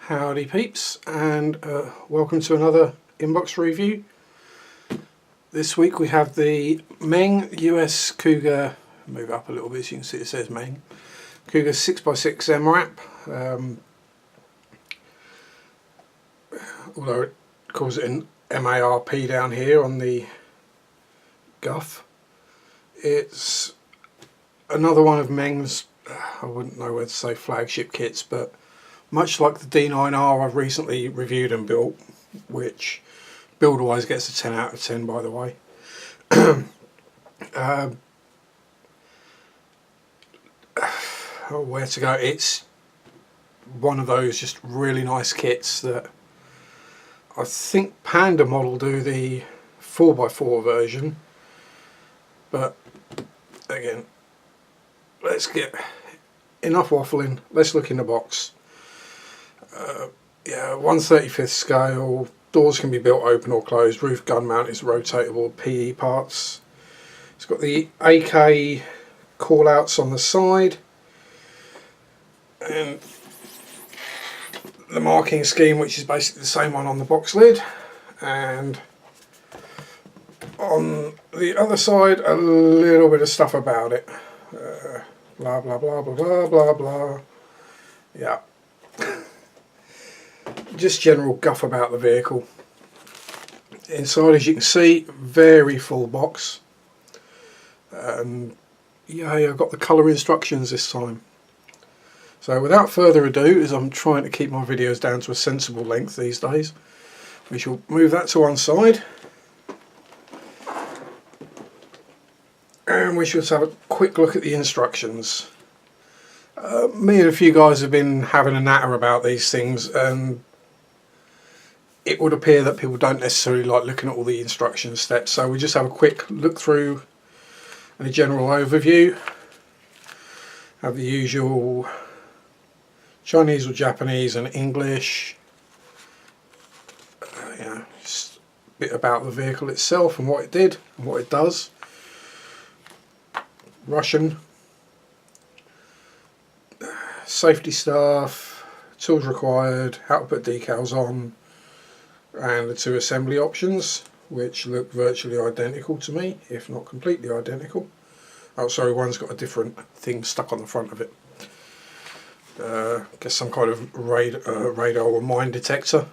Howdy peeps, and welcome to another inbox review. This week we have the Meng US Cougar, move up a little bit so you can see it says Meng, Cougar 6x6 mrap, although it calls it an MARP down here on the guff. It's another one of Meng's, I wouldn't know whether to say flagship kits, but much like the D9R I've recently reviewed and built, which build-wise gets a 10 out of 10 by the way. Where to go, it's one of those just really nice kits that I think Panda model do the 4x4 version, but again, let's get enough waffling, let's look in the box. Yeah, 1/35 scale, doors can be built open or closed, roof gun mount is rotatable, PE parts. It's got the AK callouts on the side and the marking scheme, which is basically the same one on the box lid, and on the other side a little bit of stuff about it, blah blah blah blah blah blah blah. Yeah, just general guff about the vehicle. Inside, as you can see, very full box. Yeah, I've got the colour instructions this time. So without further ado, as I'm trying to keep my videos down to a sensible length these days, we shall move that to one side and we shall have a quick look at the instructions. Me and a few guys have been having a natter about these things, and it would appear that people don't necessarily like looking at all the instruction steps, so we just have a quick look through and a general overview. Have the usual Chinese or Japanese and English, yeah, just a bit about the vehicle itself and what it did and what it does. Russian, safety stuff, tools required, how to put decals on, and the two assembly options, which look virtually identical to me, if not completely identical. Oh sorry, one's got a different thing stuck on the front of it. Guess some kind of radar or mine detector.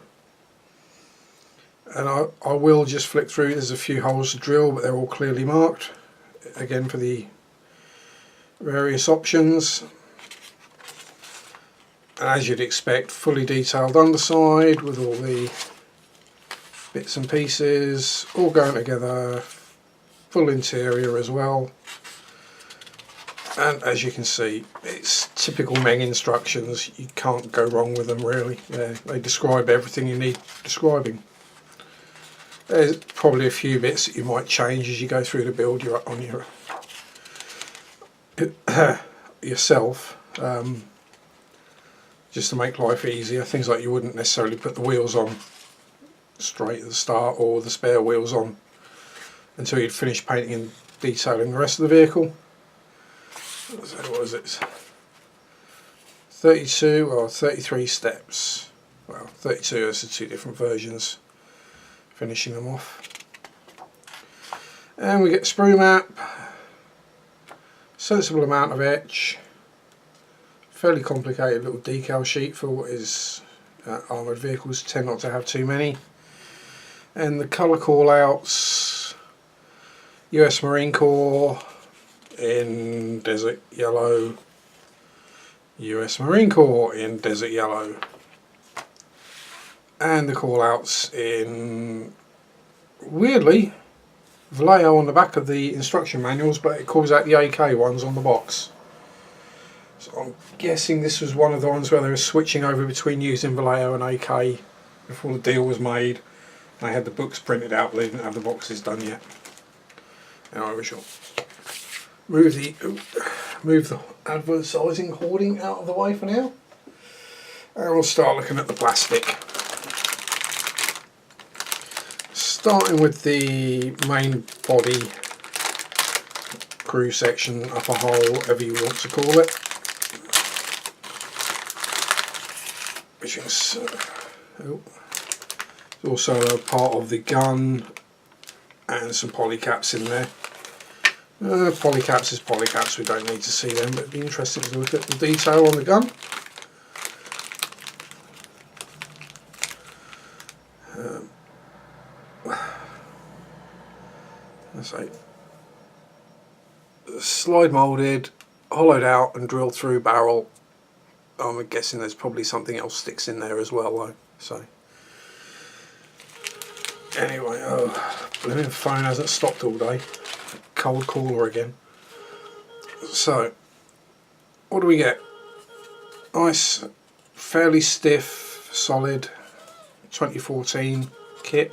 And I will just flick through, there's a few holes to drill, but they're all clearly marked, again for the various options. And as you'd expect, fully detailed underside with all the bits and pieces all going together, full interior as well, and as you can see, it's typical Meng instructions. You can't go wrong with them really. They describe everything you need describing. There's probably a few bits that you might change as you go through the build on yourself, just to make life easier. Things like you wouldn't necessarily put the wheels on straight at the start, or the spare wheels on, until you'd finish painting and detailing the rest of the vehicle. So what is it? 32 or 33 steps. Well, 32 is the two different versions, finishing them off. And we get sprue map, sensible amount of etch, fairly complicated little decal sheet for what is armoured vehicles tend not to have too many. And the colour callouts, US Marine Corps in desert yellow, US Marine Corps in desert yellow, and the callouts in, weirdly, Vallejo on the back of the instruction manuals, but it calls out the AK ones on the box. So I'm guessing this was one of the ones where they were switching over between using Vallejo and AK before the deal was made. They had the books printed out, but they didn't have the boxes done yet. Anyway, we shall move the advertising hoarding out of the way for now, and we'll start looking at the plastic. Starting with the main body, crew section, upper hull, whatever you want to call it. which is also a part of the gun, and some polycaps in there. Polycaps is polycaps, we don't need to see them, but it'd be interesting to look at the detail on the gun. Let's say slide moulded, hollowed out and drilled through barrel. I'm guessing there's probably something else sticks in there as well though. So anyway, blooming phone hasn't stopped all day. Cold caller again. So what do we get? Nice, fairly stiff, solid 2014 kit.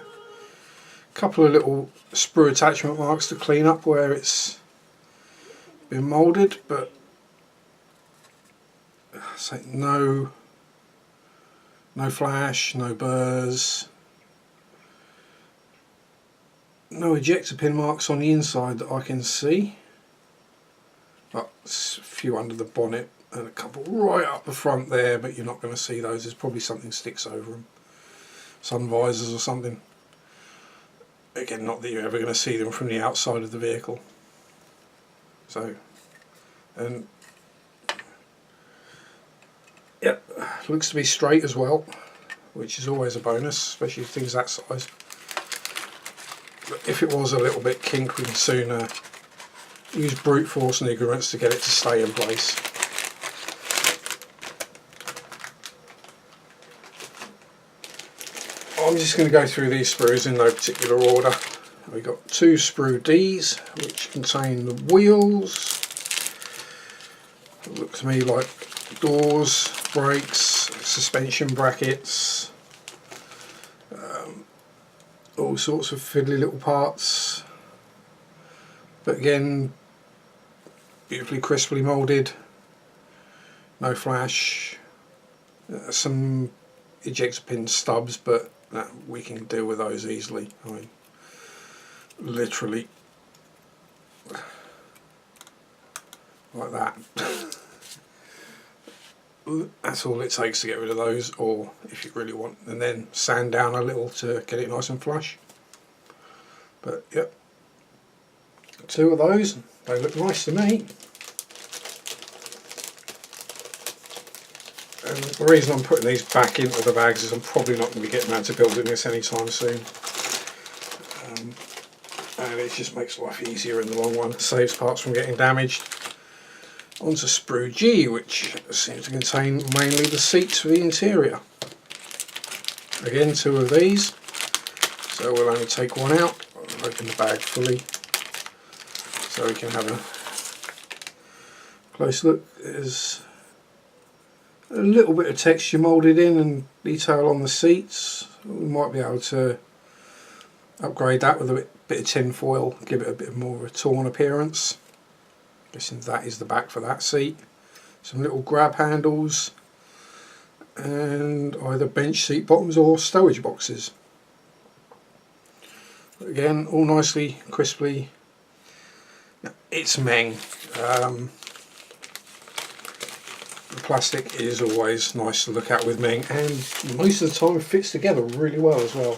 Couple of little sprue attachment marks to clean up where it's been moulded, but so no flash, no burrs, no ejector pin marks on the inside that I can see, but a few under the bonnet and a couple right up the front there, but you're not going to see those. There's probably something sticks over them, sun visors or something. Again, not that you're ever going to see them from the outside of the vehicle. So, and yep, looks to be straight as well, which is always a bonus, especially things that size. But if it was a little bit kink, we can soon use brute force and ignorance to get it to stay in place. I'm just going to go through these sprues in no particular order. We've got 2 sprue Ds which contain the wheels. It looks to me like doors, brakes, suspension brackets, all sorts of fiddly little parts. But again, beautifully crisply moulded, no flash, some ejector pin stubs, but we can deal with those easily. I mean, literally like that. That's all it takes to get rid of those, or if you really want, and then sand down a little to get it nice and flush. But yep, 2 of those, they look nice to me. And the reason I'm putting these back into the bags is I'm probably not going to be getting around to building this anytime soon. And it just makes life easier in the long run, saves parts from getting damaged. Onto sprue G, which seems to contain mainly the seats for the interior. Again, 2 of these, so we'll only take one out. I'll open the bag fully so we can have a close look. There's a little bit of texture moulded in and detail on the seats. We might be able to upgrade that with a bit of tin foil, give it a bit more of a torn appearance. Guessing that is the back for that seat. Some little grab handles and either bench seat bottoms or stowage boxes. But again, all nicely, crisply. It's Meng. The plastic is always nice to look at with Meng, and most of the time it fits together really well as well.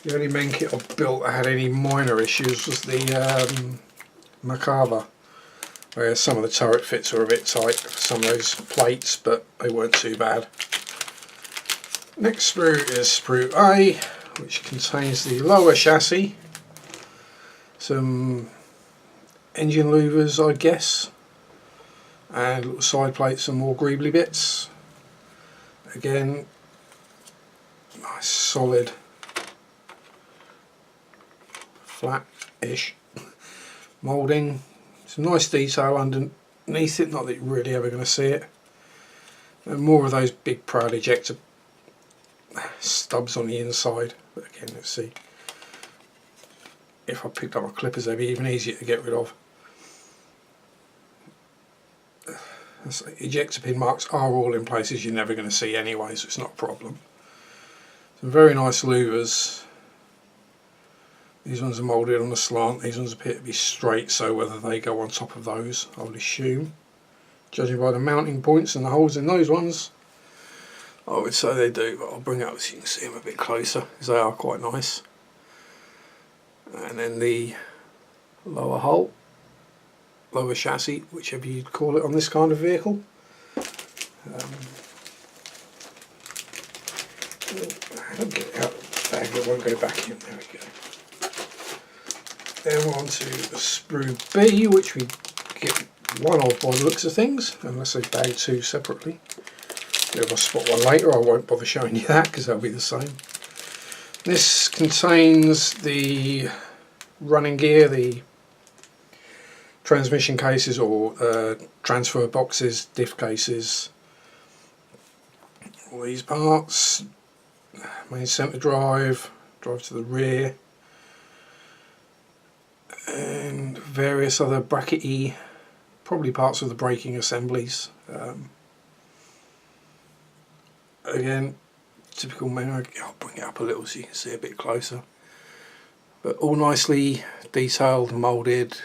The only Meng kit I built that had any minor issues was the Merkava, where some of the turret fits were a bit tight for some of those plates, but they weren't too bad. Next sprue is sprue A, which contains the lower chassis, some engine louvers I guess, and little side plates and more greebly bits. Again, nice solid, flat-ish moulding. Some nice detail underneath it, not that you're really ever going to see it. And more of those big proud ejector stubs on the inside. But again, let's see. If I picked up my clippers, they'd be even easier to get rid of. Ejector pin marks are all in places you're never going to see anyway, so it's not a problem. Some very nice louvers. These ones are moulded on a slant, these ones appear to be straight, so whether they go on top of those, I would assume. Judging by the mounting points and the holes in those ones, I would say they do, but I'll bring it up so you can see them a bit closer because they are quite nice. And then the lower hull, lower chassis, whichever you'd call it on this kind of vehicle. I'll get it out of the bag, it won't go back in, there we go. Then we're on to the sprue B, which we get one of by the looks of things, unless they bag two separately. If I spot one later, I won't bother showing you that because they'll be the same. This contains the running gear, the transmission cases or transfer boxes, diff cases, all these parts, main centre drive, drive to the rear, and various other brackety, probably parts of the braking assemblies. Again, typical Meng. I'll bring it up a little so you can see a bit closer. But all nicely detailed, moulded,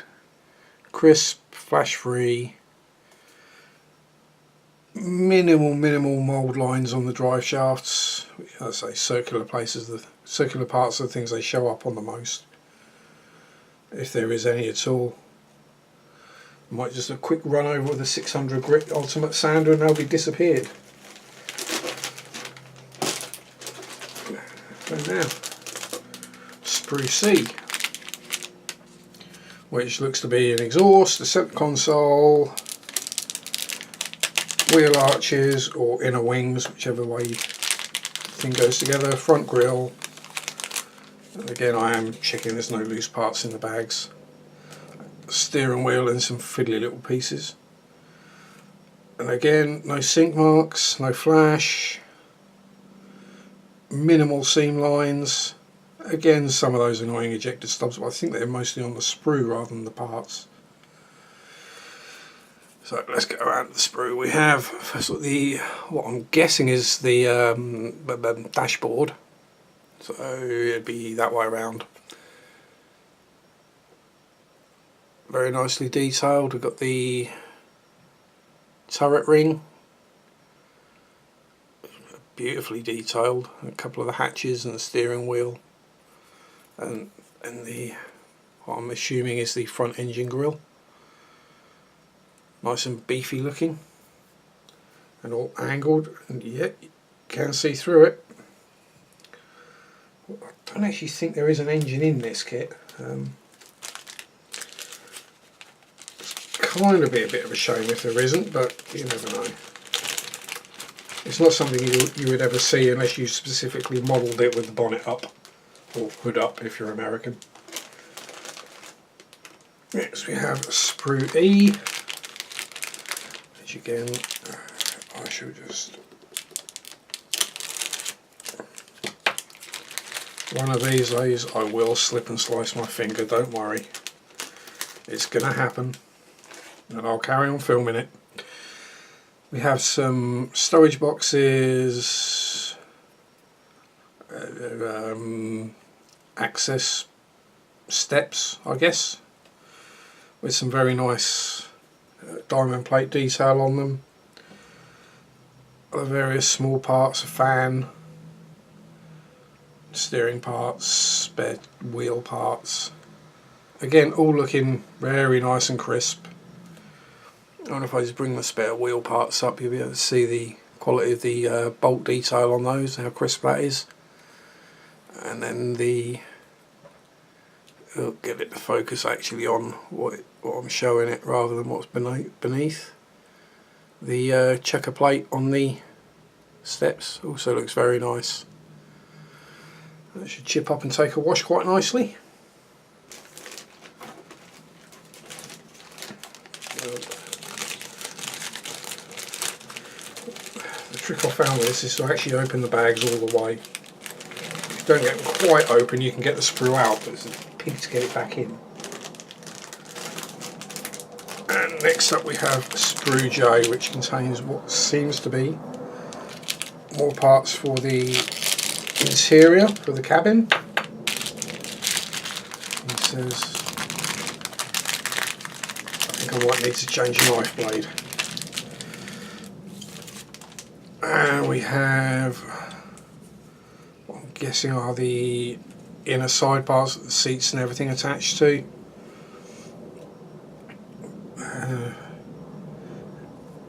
crisp, flash free. Minimal mould lines on the drive shafts. As I say, circular places, the circular parts are the things they show up on the most, if there is any at all. Might just a quick run over with a 600 grit ultimate sander and they'll be disappeared. And now, sprue C, which looks to be an exhaust, a centre console, wheel arches or inner wings, whichever way the thing goes together, front grille, and again I am checking there's no loose parts in the bags, steering wheel and some fiddly little pieces, and again no sink marks, no flash, minimal seam lines, again some of those annoying ejector stubs, but I think they're mostly on the sprue rather than the parts. So let's go around to the sprue. We have what I'm guessing is the dashboard, so it'd be that way around. Very nicely detailed. We've got the turret ring, beautifully detailed, a couple of the hatches and the steering wheel, and the what I'm assuming is the front engine grille. Nice and beefy looking and all angled, and yet you can see through it. I don't actually think there is an engine in this kit. It's kind of be a bit of a shame if there isn't, but you never know. It's not something you would ever see unless you specifically modelled it with the bonnet up, or hood up if you're American. Next we have sprue E. Again, I should just, one of these days I will slip and slice my finger, don't worry, it's gonna happen, and I'll carry on filming it. We have some storage boxes, access steps I guess, with some very nice diamond plate detail on them. Other various small parts, a fan, steering parts, spare wheel parts. Again, all looking very nice and crisp. I don't know if I just bring the spare wheel parts up, you'll be able to see the quality of the bolt detail on those, how crisp that is. And then I'll get it to focus actually on what I'm showing it rather than what's beneath. The checker plate on the steps also looks very nice. That should chip up and take a wash quite nicely. The trick I found with this is to actually open the bags all the way. If you don't get them quite open, you can get the sprue out, but it's a pig to get it back in. And next up we have sprue J, which contains what seems to be more parts for the interior, for the cabin. It says, I think I might need to change a knife blade. And we have what I'm guessing are the inner side bars that the seats and everything attached to.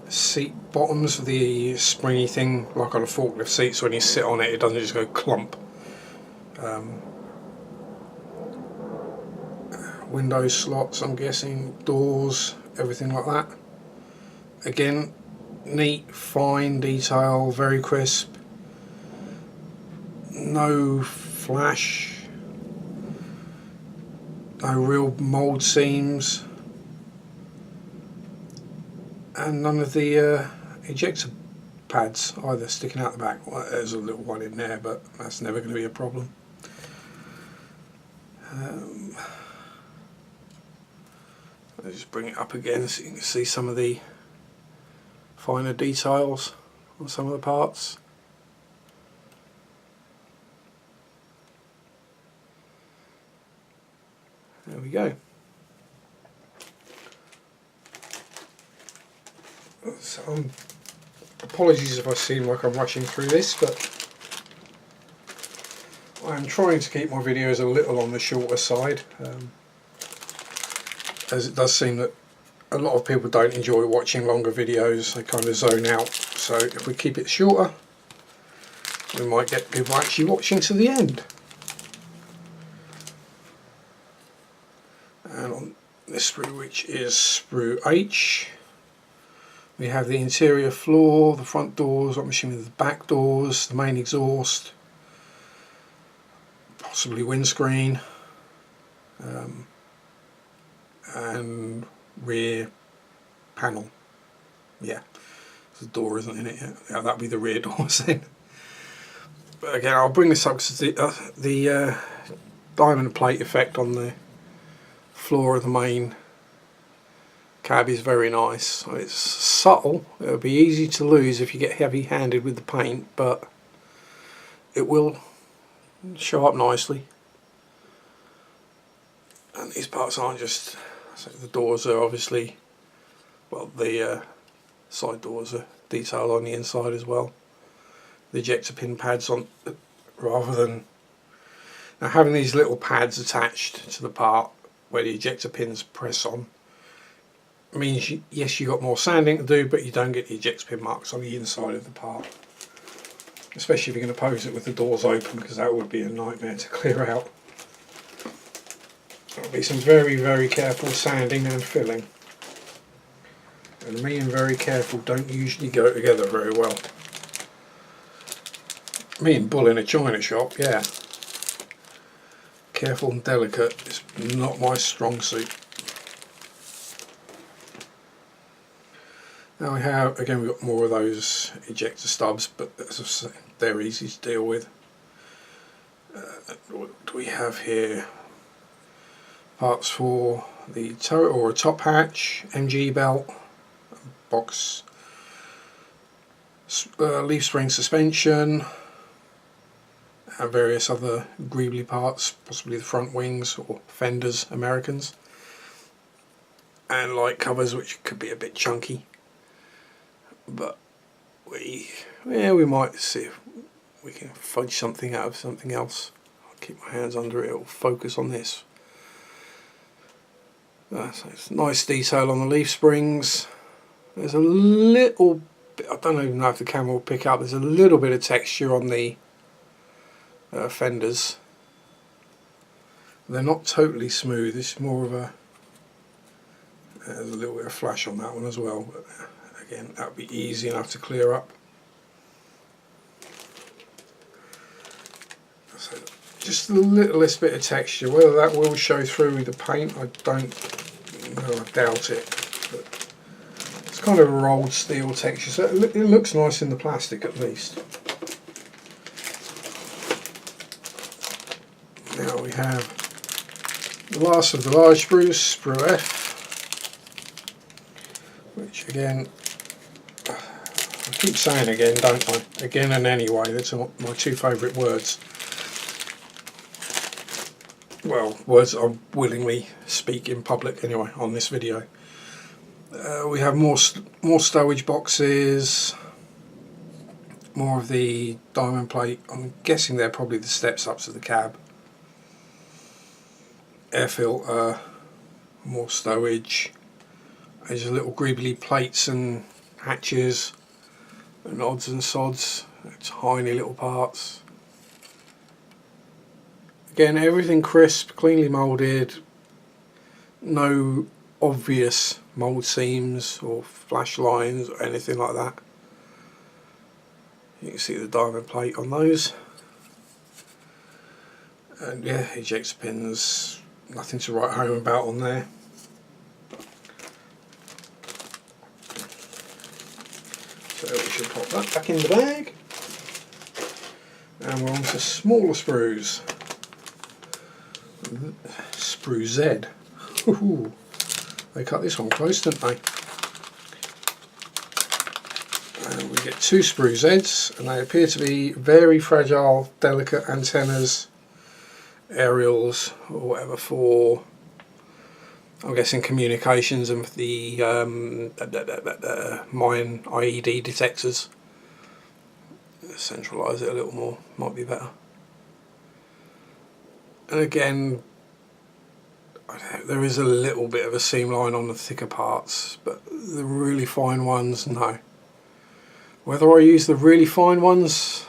Seat bottoms of the springy thing, like on a forklift seat, so when you sit on it, it doesn't just go clump. Window slots, I'm guessing, doors, everything like that. Again, neat, fine detail, very crisp. No flash, no real mould seams, and none of the ejector pads either sticking out the back. Well, there's a little one in there, but that's never going to be a problem. I'll just bring it up again so you can see some of the finer details on some of the parts. There we go. So, apologies if I seem like I'm rushing through this, but I'm trying to keep my videos a little on the shorter side, as it does seem that a lot of people don't enjoy watching longer videos, they kind of zone out. So if we keep it shorter, we might get people actually watching to the end. And on this sprue, which is sprue-etch, we have the interior floor, the front doors, I'm assuming the back doors, the main exhaust, possibly windscreen, and rear panel. Yeah, the door isn't in it yet. Yeah, that'll be the rear doors then. But again, I'll bring this up because the diamond plate effect on the floor of the main cab is very nice. So it's subtle, it'll be easy to lose if you get heavy handed with the paint, but it will show up nicely. And these parts aren't just, so the doors are obviously, well, the side doors are detailed on the inside as well. The ejector pin pads on, rather than, now having these little pads attached to the part where the ejector pins press on means yes, you got more sanding to do, but you don't get the ejector pin marks on the inside of the part, especially if you're going to pose it with the doors open, because that would be a nightmare to clear out. There'll be some very, very careful sanding and filling, and me and very careful don't usually go together very well. Me and bull in a china shop, yeah, careful and delicate is not my strong suit. Now we have, again, we've got more of those ejector stubs, but as I say, they're easy to deal with. What do we have here? Parts for the turret or a top hatch, MG belt, box, leaf spring suspension, and various other greebly parts, possibly the front wings or fenders, Americans, and light covers, which could be a bit chunky. But we might see if we can fudge something out of something else. I'll keep my hands under it, it'll focus on this. So it's nice detail on the leaf springs. There's a little bit, I don't even know if the camera will pick up, there's a little bit of texture on the fenders. They're not totally smooth, it's more of a, there's a little bit of flash on that one as well, but again, that would be easy enough to clear up. So just the littlest bit of texture, whether that will show through with the paint, I don't know, I doubt it. But it's kind of a rolled steel texture, so it looks nice in the plastic at least. Now we have the last of the large sprues, sprue F, which again, I keep saying again, don't I? Again and anyway, that's my two favourite words. Well, words I willingly speak in public anyway on this video. We have more stowage boxes, more of the diamond plate. I'm guessing they're probably the steps up to the cab. Air filter, more stowage. There's little greebly plates and hatches and odds and sods, tiny little parts. Again, everything crisp, cleanly moulded, no obvious mould seams or flash lines or anything like that. You can see the diamond plate on those. And yeah, ejector pins, nothing to write home about on there. So we should pop that back in the bag. And we're on to smaller sprues. Sprue Z. Ooh, they cut this one close, didn't they? And we get 2 sprue Zs, and they appear to be very fragile, delicate antennas, aerials or whatever for, I'm guessing, communications and for the mine IED detectors. Centralise it a little more, might be better. And again, there is a little bit of a seam line on the thicker parts, but the really fine ones, no. Whether I use the really fine ones,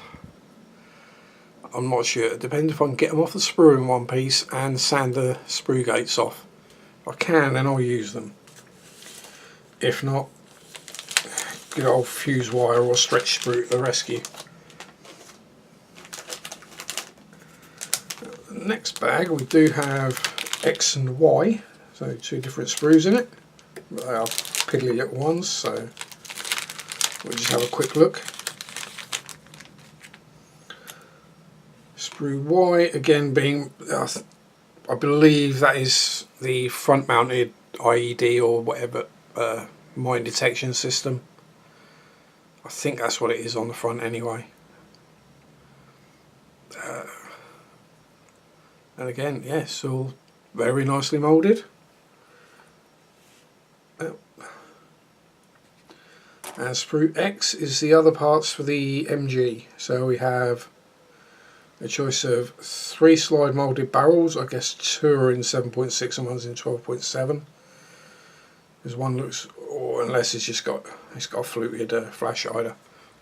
I'm not sure. It depends if I can get them off the sprue in one piece and sand the sprue gates off. If I can, then I'll use them. If not, good old fuse wire or stretch sprue to the rescue. Next bag, we do have X and Y, so 2 different sprues in it. They are piddly little ones, so we'll just have a quick look. Sprue Y, again being, I believe that is the front mounted IED or whatever mine detection system. I think that's what it is on the front anyway. And again, yes, all very nicely moulded. And sprue X is the other parts for the MG. So we have a choice of 3 slide moulded barrels. I guess 2 are in 7.6 and one's in 12.7. There's one looks, or unless it's got a fluted flash hider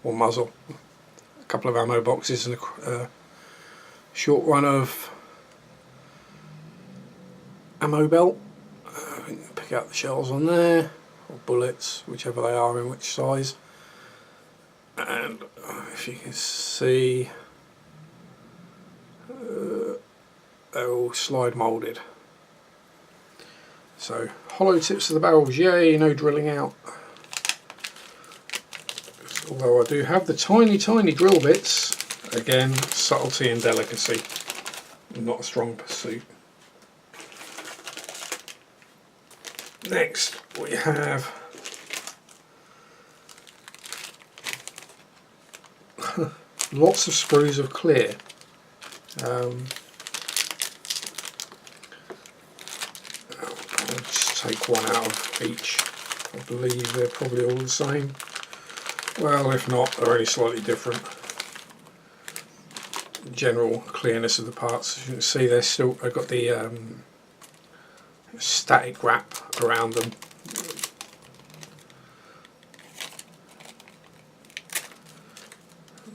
or muzzle. A couple of ammo boxes and a short run of ammo belt. You can pick out the shells on there, or bullets, whichever they are in which size. And if you can see, they're all slide moulded. So hollow tips of the barrels, yay, no drilling out. Although I do have the tiny drill bits, again, subtlety and delicacy, not a strong pursuit. Next we have lots of sprues of clear. I'll just take one out of each. I believe they're probably all the same. Well, if not, they're only slightly different. General clearness of the parts, as you can see, they've got the static wrap around them.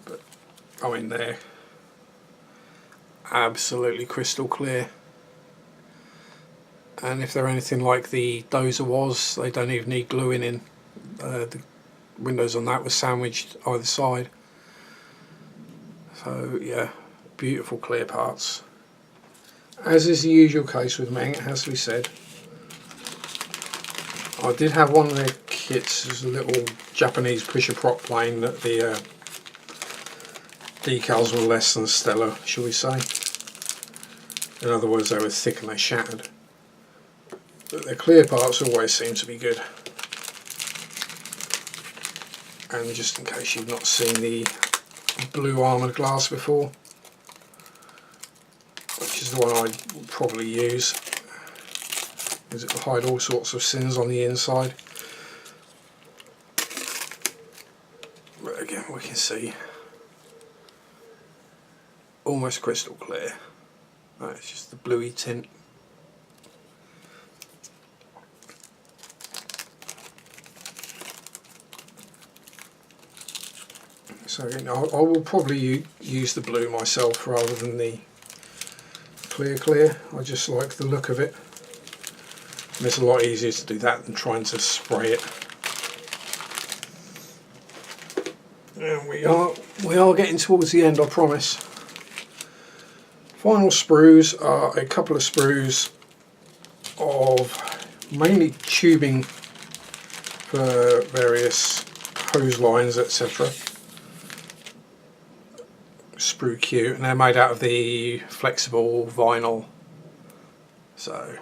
But I mean, they're absolutely crystal clear. And if they're anything like the dozer was, they don't even need gluing in. The windows on that were sandwiched either side. So yeah, beautiful clear parts. As is the usual case with Meng, it has to be said. I did have one of their kits as a little Japanese pusher-prop plane that the decals were less than stellar, shall we say. In other words, they were thick and they shattered. But their clear parts always seem to be good. And just in case you've not seen the blue armoured glass before, which is the one I'd probably use, because it will hide all sorts of sins on the inside. But again, we can see almost crystal clear. It's just the bluey tint. So you know, I will probably use the blue myself rather than the clear. I just like the look of it. And it's a lot easier to do that than trying to spray it. And we are getting towards the end, I promise. Final sprues are a couple of sprues of mainly tubing for various hose lines, etc. Sprue Q, and they're made out of the flexible vinyl. So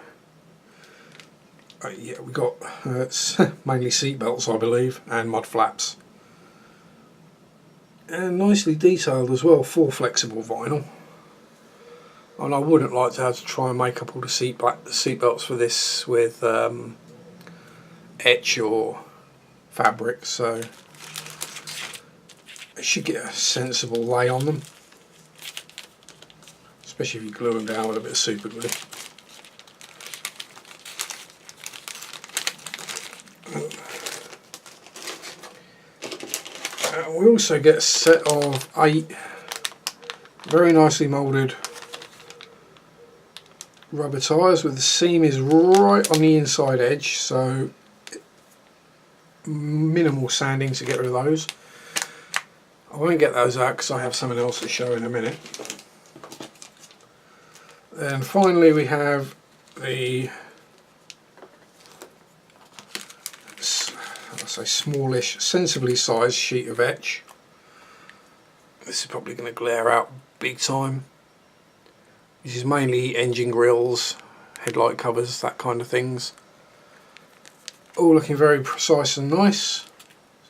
yeah, we got it's mainly seat belts, I believe, and mud flaps, and nicely detailed as well for flexible vinyl. And I wouldn't like to have to try and make up all the seat belts for this with etch or fabric, so it should get a sensible lay on them, especially if you glue them down with a bit of super glue. We also get a set of 8 very nicely moulded rubber tyres with the seam is right on the inside edge, so minimal sanding to get rid of those. I won't get those out because I have something else to show in a minute. And finally we have the smallish, sensibly sized sheet of etch. This is probably going to glare out big time. This is mainly engine grills, headlight covers, that kind of things. All looking very precise and nice.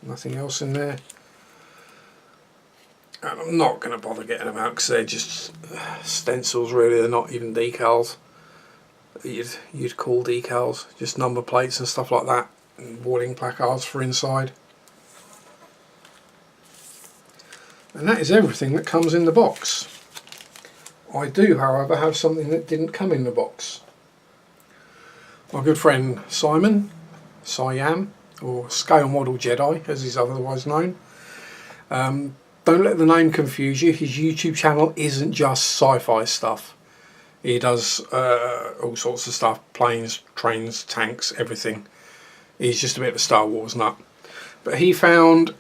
There's nothing else in there. And I'm not going to bother getting them out because they're just stencils really, they're not even decals. You'd call decals, just number plates and stuff like that. And warning placards for inside. And that is everything that comes in the box. I do, however, have something that didn't come in the box. My good friend Simon, Siam, or Scale Model Jedi as he's otherwise known. Don't let the name confuse you, his YouTube channel isn't just sci-fi stuff. He does all sorts of stuff, planes, trains, tanks, everything. He's just a bit of a Star Wars nut. But he found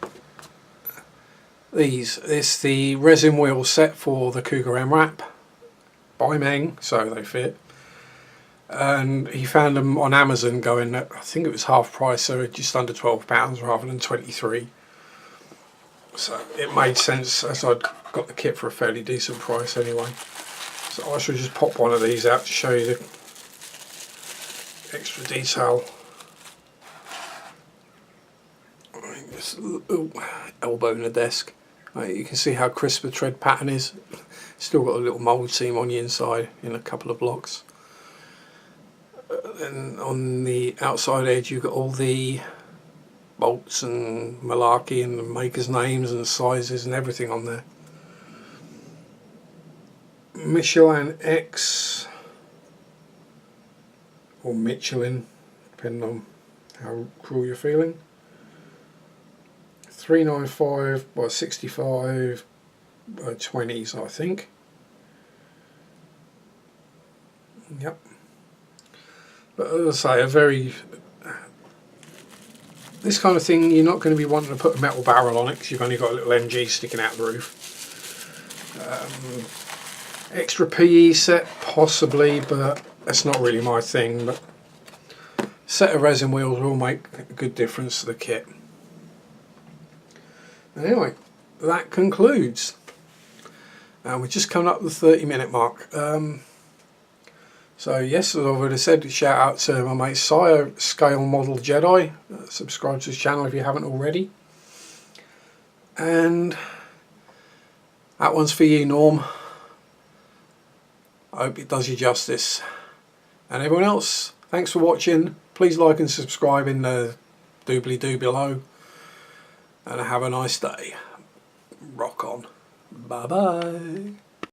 these. It's the resin wheel set for the Cougar mrap by Meng, so they fit. And he found them on Amazon going at, I think it was half price, so just under £12 rather than 23. So it made sense as I'd got the kit for a fairly decent price anyway. So I should just pop one of these out to show you the extra detail. Just elbow in the desk. You can see how crisp the tread pattern is. Still got a little mould seam on the inside in a couple of blocks. Then on the outside edge you've got all the bolts and malarkey and the makers' names and sizes and everything on there. Michelin X or Michelin, depending on how cruel you're feeling. 395 by 65 by 20s, I think. Yep. But as I say, this kind of thing, you're not going to be wanting to put a metal barrel on it because you've only got a little MG sticking out the roof. Extra PE set, possibly, but that's not really my thing. But a set of resin wheels will make a good difference to the kit. Anyway, that concludes. And we're just coming up to the 30-minute mark. So yes, as I've already said, shout out to my mate Sire, Scale Model Jedi. Subscribe to his channel if you haven't already. And that one's for you, Norm. I hope it does you justice. And everyone else, thanks for watching. Please like and subscribe in the doobly-doo below. And have a nice day. Rock on. Bye bye.